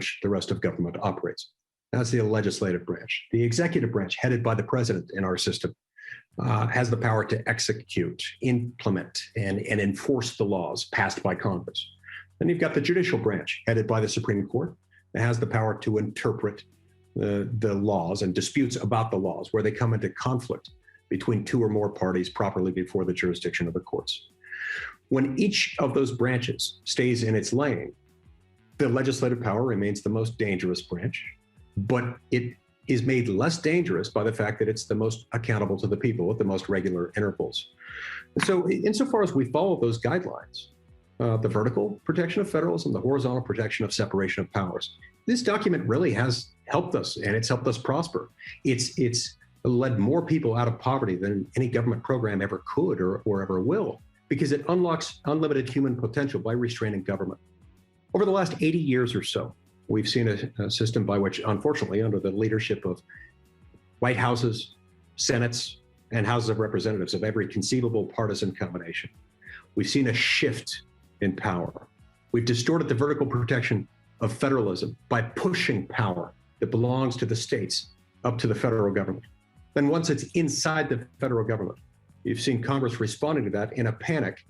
which the rest of government operates. That's the legislative branch. The executive branch, headed by the president in our system, has the power to execute, implement, and enforce the laws passed by Congress. Then you've got the judicial branch, headed by the Supreme Court, that has the power to interpret the laws and disputes about the laws where they come into conflict between two or more parties properly before the jurisdiction of the courts. When each of those branches stays in its lane, the legislative power remains the most dangerous branch, but it is made less dangerous by the fact that it's the most accountable to the people at the most regular intervals. So insofar as we follow those guidelines, the vertical protection of federalism, the horizontal protection of separation of powers, this document really has helped us, and it's helped us prosper. It's led more people out of poverty than any government program ever could or ever will, because it unlocks unlimited human potential by restraining government. Over the last 80 years or so, we've seen a system by which, unfortunately, under the leadership of White Houses, Senates, and Houses of Representatives of every conceivable partisan combination, we've seen a shift in power. We've distorted the vertical protection of federalism by pushing power that belongs to the states up to the federal government. Then once it's inside the federal government, you've seen Congress responding to that in a panic,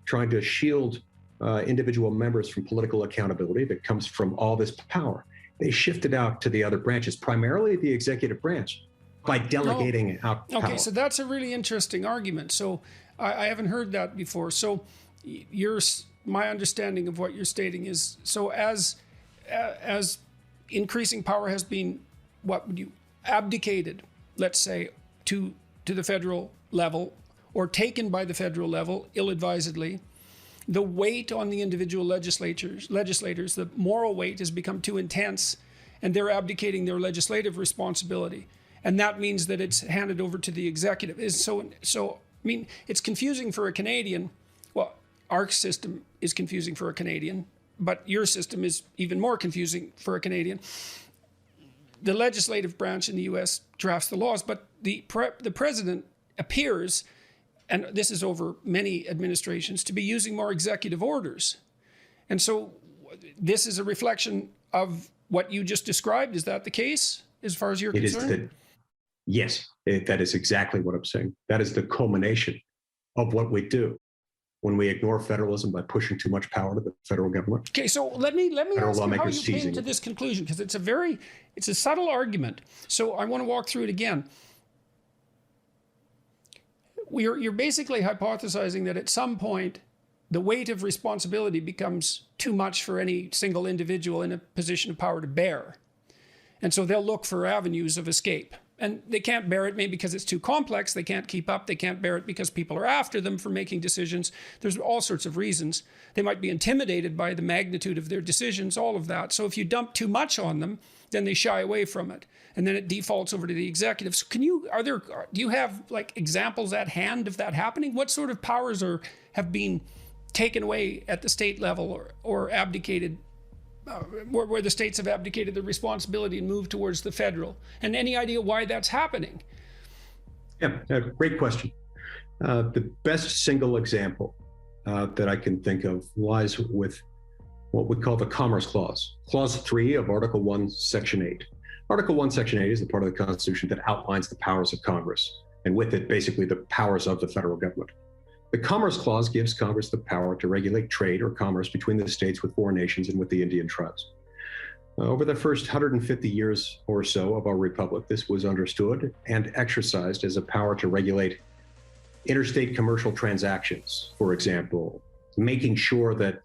trying to shield individual members from political accountability that comes from all this power. They shifted out to the other branches, primarily the executive branch, by delegating out power. Okay, so that's a really interesting argument. So I haven't heard that before. So my understanding of what you're stating is, so as increasing power has been, what would you, abdicated, let's say, to the federal level, or taken by the federal level ill-advisedly, the weight on the individual legislators, the moral weight has become too intense, and they're abdicating their legislative responsibility. And that means that it's handed over to the executive. So I mean, it's confusing for a Canadian. Well, our system is confusing for a Canadian, but your system is even more confusing for a Canadian. The legislative branch in the US drafts the laws, but the president appears, and this is over many administrations, to be using more executive orders. And so this is a reflection of what you just described. Is that the case, as far as you're concerned? Yes, that is exactly what I'm saying. That is the culmination of what we do when we ignore federalism by pushing too much power to the federal government. Okay, so let me ask you how you came to this conclusion, because it's a subtle argument. So I want to walk through it again. You're basically hypothesizing that at some point, the weight of responsibility becomes too much for any single individual in a position of power to bear. And so they'll look for avenues of escape. And they can't bear it maybe because it's too complex. They can't keep up. They can't bear it because people are after them for making decisions. There's all sorts of reasons. They might be intimidated by the magnitude of their decisions, all of that. So if you dump too much on them, then they shy away from it. And then it defaults over to the executives. Do you have like examples at hand of that happening? What sort of powers have been taken away at the state level or abdicated, where the states have abdicated the responsibility and moved towards the federal? And any idea why that's happening? Yeah, great question. The best single example that I can think of lies with what we call the Commerce Clause, Clause 3 of Article 1, Section 8. Article 1, Section 8 is the part of the Constitution that outlines the powers of Congress, and with it, basically, the powers of the federal government. The Commerce Clause gives Congress the power to regulate trade or commerce between the states with foreign nations and with the Indian tribes. Over the first 150 years or so of our republic, this was understood and exercised as a power to regulate interstate commercial transactions, for example, making sure that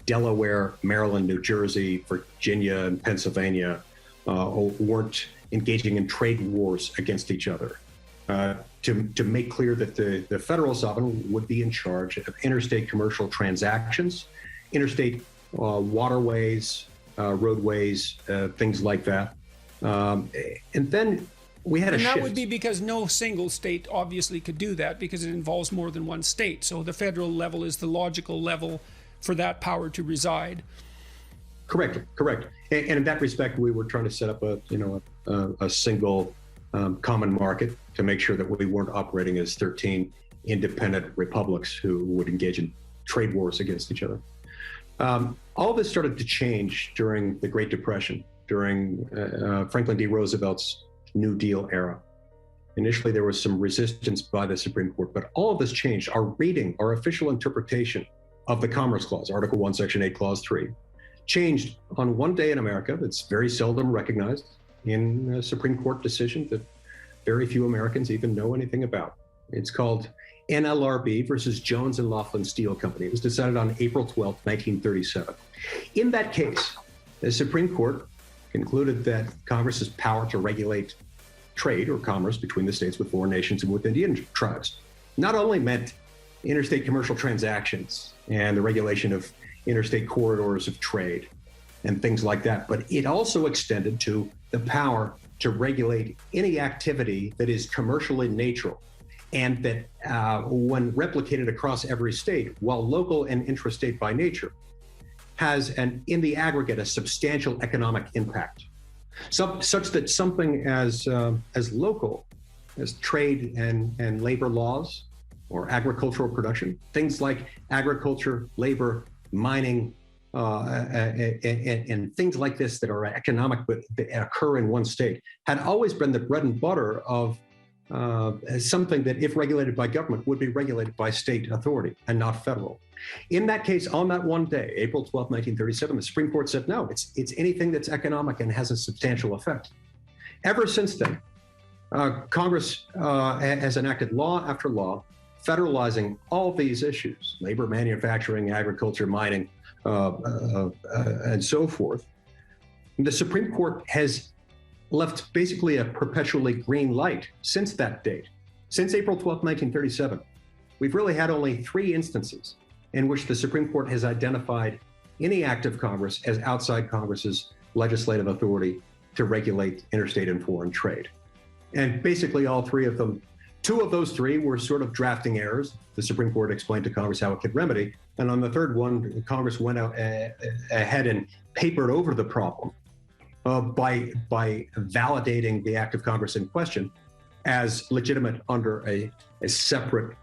Delaware, Maryland, New Jersey, Virginia, and Pennsylvania weren't engaging in trade wars against each other. To make clear that the federal sovereign would be in charge of interstate commercial transactions, interstate waterways, roadways, things like that. And then we had a shift. And that would be because no single state obviously could do that, because it involves more than one state. So the federal level is the logical level for that power to reside. Correct. And in that respect, we were trying to set up a single common market to make sure that we weren't operating as 13 independent republics who would engage in trade wars against each other. All this started to change during the Great Depression, during Franklin D. Roosevelt's New Deal era. Initially, there was some resistance by the Supreme Court, but all of this changed. Our reading, our official interpretation of the Commerce Clause, Article 1, Section 8, Clause 3, changed on one day in America that's very seldom recognized in a Supreme Court decision that very few Americans even know anything about. It's called NLRB versus Jones and Laughlin Steel Company. It was decided on April 12, 1937. In that case, the Supreme Court concluded that Congress's power to regulate trade or commerce between the states with foreign nations and with Indian tribes not only meant interstate commercial transactions and the regulation of interstate corridors of trade and things like that, but it also extended to the power to regulate any activity that is commercial in nature and that when replicated across every state, while local and intrastate by nature, has in the aggregate a substantial economic impact. Such that something as local as trade and labor laws or agricultural production, things like agriculture, labor, mining, and things like this that are economic but that occur in one state, had always been the bread and butter of something that, if regulated by government, would be regulated by state authority and not federal. In that case, on that one day, April 12, 1937, the Supreme Court said, no, it's anything that's economic and has a substantial effect. Ever since then, Congress has enacted law after law, federalizing all these issues, labor, manufacturing, agriculture, mining, and so forth. The Supreme Court has left basically a perpetually green light since that date. Since April 12, 1937, we've really had only 3 instances in which the Supreme Court has identified any act of Congress as outside Congress's legislative authority to regulate interstate and foreign trade. And basically all 3 of them, 2 of those 3 were sort of drafting errors. The Supreme Court explained to Congress how it could remedy. And on the 3rd one, Congress went out ahead and papered over the problem by validating the act of Congress in question as legitimate under a separate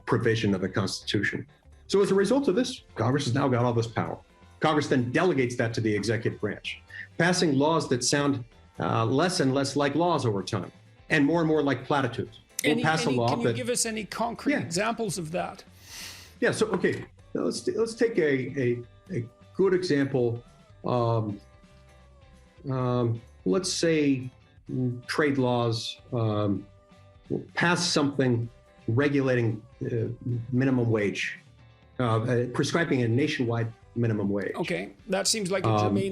provision of the Constitution. So as a result of this, Congress has now got all this power. Congress then delegates that to the executive branch, passing laws that sound less and less like laws over time and more like platitudes. We'll pass a law can you give us any concrete examples of that? Yeah, so, okay, let's take a good example. Let's say trade laws pass something regulating minimum wage, prescribing a nationwide minimum wage. Okay, that seems like a germane